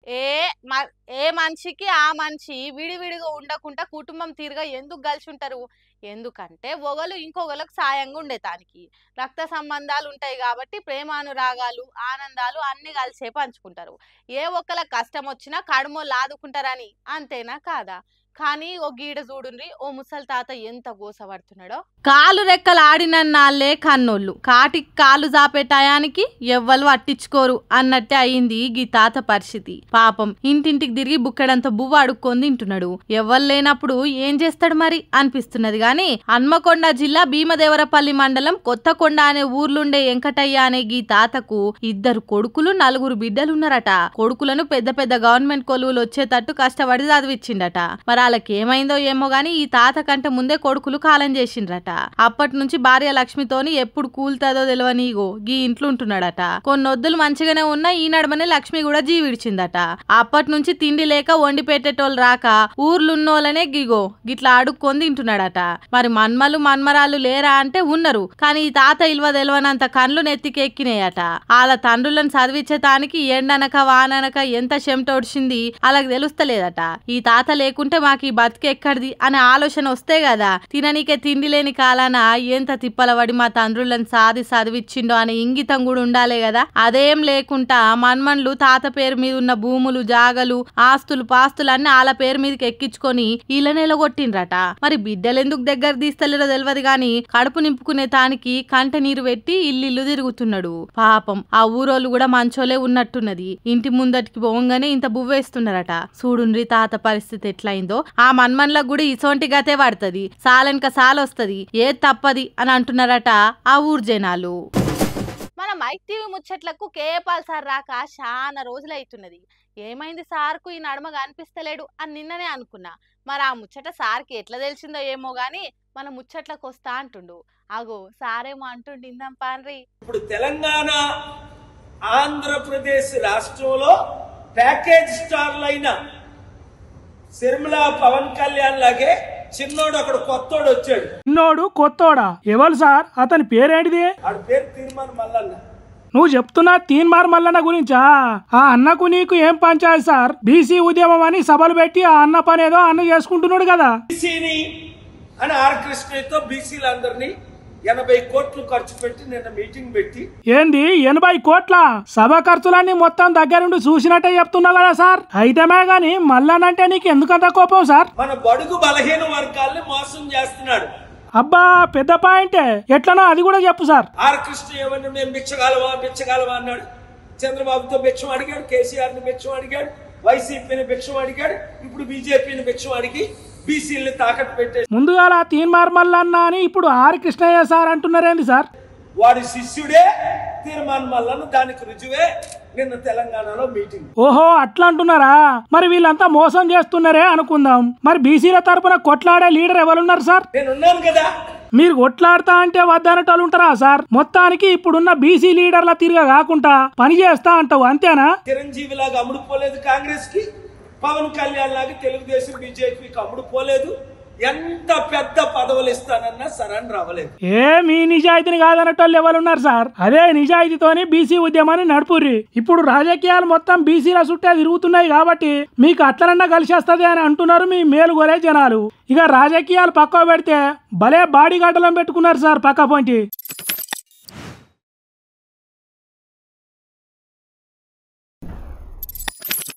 ఏ ఏ మనిషికి ఆ మనిషి విడివిడిగా ఉండకుండా కుటుంబం తీరుగా ఎందుకు కలిసి ఉంటారు? ఎందుకంటే ఒకళ్ళు ఇంకొకళ్ళకి సాయంగా ఉండేదానికి. రక్త సంబంధాలు ఉంటాయి కాబట్టి ప్రేమానురాగాలు, ఆనందాలు అన్నీ కలిసే పంచుకుంటారు. ఏ ఒక్కళ్ళకి కష్టం వచ్చినా కడుమోళ్ళు ఆదుకుంటారని. అంతేనా కాదా? కానీ ఓ గీడ చూడుండ్రి ఓ ముసలి తాత ఎంత గోసపడుతున్నాడో. కాలు రెక్కలు ఆడినన్నాళ్లే కన్నోళ్ళు, కాటికి కాలు జాపే టయానికి ఎవ్వరు పట్టించుకోరు అన్నట్టే అయింది గీ తాత పరిస్థితి. పాపం ఇంటింటికి తిరిగి బుక్కెడంత బువ్వ అడుక్కొని తింటున్నాడు. ఎవ్వరు లేనప్పుడు ఏం చేస్తాడు మరి అనిపిస్తున్నది గాని హన్మకొండ జిల్లా భీమదేవరపల్లి మండలం కొత్తకొండ అనే ఊర్లుండే వెంకటయ్య అనే గీ తాతకు 2 కొడుకులు 4 బిడ్డలున్నారట. కొడుకులను పెద్ద పెద్ద గవర్నమెంట్ కొలువులు వచ్చేటట్టు కష్టపడి చదివిచ్చిండట. మరి వాళ్ళకి ఏమైందో ఏమో గాని ఈ తాత కంటే ముందే కొడుకులు కాలం చేసిండ్రట. అప్పటి నుంచి భార్య లక్ష్మితోని ఎప్పుడు కూల్తాదో తెలియనిగో గీ ఇంట్లో ఉంటున్నాడట. కొన్నొద్దులు మంచిగానే ఉన్నా ఈ నడమనే లక్ష్మి కూడా జీవిడిచిందట. అప్పటి నుంచి తిండి లేక వండి పెట్టేటోళ్ళు రాక ఊర్లున్నోళ్ళనే గిగో గిట్లా అడుక్కొని తింటున్నాడట. మరి మన్మలు మన్మరాలు లేరా అంటే ఉన్నారు, కానీ ఈ తాత ఇల్వ తెలియనంత కండ్లు నెత్తికెక్కినాయట. వాళ్ళ తండ్రులను చదివించేతానికి ఎండనక వాననక ఎంత చెమటొడిచింది అలాగ తెలుస్తలేదట. ఈ తాత లేకుంటే మాకు ఈ బతికెక్కడిది అనే ఆలోచన వస్తే కదా, తిననీకే తిండి లేని కాలాన ఎంత తిప్పలబడి మా తండ్రులను చదివిచ్చిండో అనే ఇంగితం కూడా ఉండాలే కదా. అదేం లేకుండా మన్మన్లు తాత పేరు మీద ఉన్న భూములు జాగలు ఆస్తులు పాస్తులు అన్ని వాళ్ళ పేరు మీదకి ఎక్కించుకొని ఇలా నెలగొట్టిండ్రట. మరి బిడ్డలు ఎందుకు దగ్గర తీస్తలేరో తెలియదు గాని కడుపు నింపుకునే తానికి కంట నీరు పెట్టి ఇల్లు తిరుగుతున్నాడు. పాపం ఆ ఊరోళ్ళు కూడా మంచోలే ఉన్నట్టున్నది. ఇంటి ముందటికి పోగానే ఇంత బువ్వేస్తున్నారట. చూడుండ్రి తాత పరిస్థితి ఎట్లయిందో. ఆ మన్మన్లకు కూడా ఇసోంటి గతే పడుతుంది, సాలెనక సాలొస్తుంది, ఏది తప్పది అని అంటున్నారట ఆ ఊరు జనాలు. మన మైక్ టీవీ ముచ్చట్లకు కేపాల్ సార్ రాక చాలా రోజులు అవుతున్నది. ఏమైంది సార్కు ఈ నడమ కనిపిస్తలేడు అని నిన్ననే అనుకున్నా. మరి ఆ ముచ్చట సార్కి ఎట్లా తెలిసిందో ఏమో గాని మన ముచ్చట్లకు వస్తా అంటుండు. అగో సారేమో అంటుండు, ఇందాం పాన్రి. ఇప్పుడు తెలంగాణ ఆంధ్రప్రదేశ్ రాష్ట్రంలో ప్యాకేజ్ స్టార్లైన శర్మిల పవన్ కళ్యాణ్ లాగే చిన్నోడు అక్కడ కొత్తోడు వచ్చాడు. చిన్నోడు కొత్తోడా? ఎవరు సార్? అతని పేరేంటిది? ఆడి పేరు తీర్మాన్ మల్లన్న. నువ్వు చెప్తున్నా తీన్మార్ మల్లన్న గురించా? ఆ అన్నకు నీకు ఏం పంచాయతీ సార్? బీసీ ఉద్యమం అని సభలు పెట్టి ఆ అన్న పనేదో అన్న చేసుకుంటున్నాడు కదా. బీసీని అని ఆర్ కృష్ణతో బీసీలందరినీ 80 కోట్లు ఖర్చు పెట్టి నిన్న మీటింగ్ పెట్టి. ఏంది 80 కోట్ల? సభ ఖర్చులన్నీ మొత్తం దగ్గరుండి చూసినట్టే చెప్తున్నావు కదా సార్. అయితేమే గాని మల్లనంటే నీకు ఎందుకంత కోపం సార్? మన బడుగు బలహీన వర్గాల్ని మోసం చేస్తున్నాడు. అబ్బా పెద్ద పాయింటే, ఎట్లనో అది కూడా చెప్పు సార్. ఆర్ కృష్ణ ఏమన్నా మేము బిచ్చగాలవా అన్నాడు. చంద్రబాబుతో భిక్షం అడిగాడు, కేసీఆర్ని భిక్షం అడిగాడు, వైసీపీని భిక్షం అడిగాడు, ఇప్పుడు బీజేపీని భిక్షం అడిగి బీసీల్ని తాకట్టు పెట్టే. ముందుగా తీన్మార్ మల్లన్న అని ఇప్పుడు ఆర్ కృష్ణయ్య సార్ అంటున్నారేంది సార్? వాడి శిష్యుడే తీర్మాన్ మల్లన్న, దానికి రుజువే నిన్న తెలంగాణలో మీటింగ్. ఓహో అట్లా అంటున్నారా? మరి వీళ్ళంతా మోసం చేస్తున్నారే అనుకుందాం. మరి బీసీల తరపున కొట్లాడే లీడర్ ఎవరున్నారు సార్? నేనున్నాను కదా. మీరు కొట్లాడతా అంటే వద్దనటోళ్ళు ఉంటారా సార్? మొత్తానికి ఇప్పుడున్న బీసీ లీడర్ల తిరిగా కాకుండా పని చేస్తా అంటావు అంతేనా? చిరంజీవి లాగా అమ్ముడుపోలేదు కాంగ్రెస్ కి, పవన్ కళ్యాణ్ లాగా తెలుగుదేశం బీజేపీకి అమ్ముడుపోలేదు. ఎంత పెద్ద పదవులు ఇస్తానన్నా సరెండర్ అవ్వలేదు. మీ నిజాయితీని కాదన్నట్టు ఎవరున్నారు సార్? అదే నిజాయితీతోని బీసీ ఉద్యమాన్ని నడుపుర్రి. ఇప్పుడు రాజకీయాలు మొత్తం బీసీల చుట్టే తిరుగుతున్నాయి కాబట్టి మీకు అట్లనన్నా కలిసేస్తుంది అని అంటున్నారు మీ మేలుగోరే జనాలు. ఇక రాజకీయాలు పక్క పెడితే భలే బాడీ గడ్డలం పెట్టుకున్నారు సార్ పక్క పొంటి.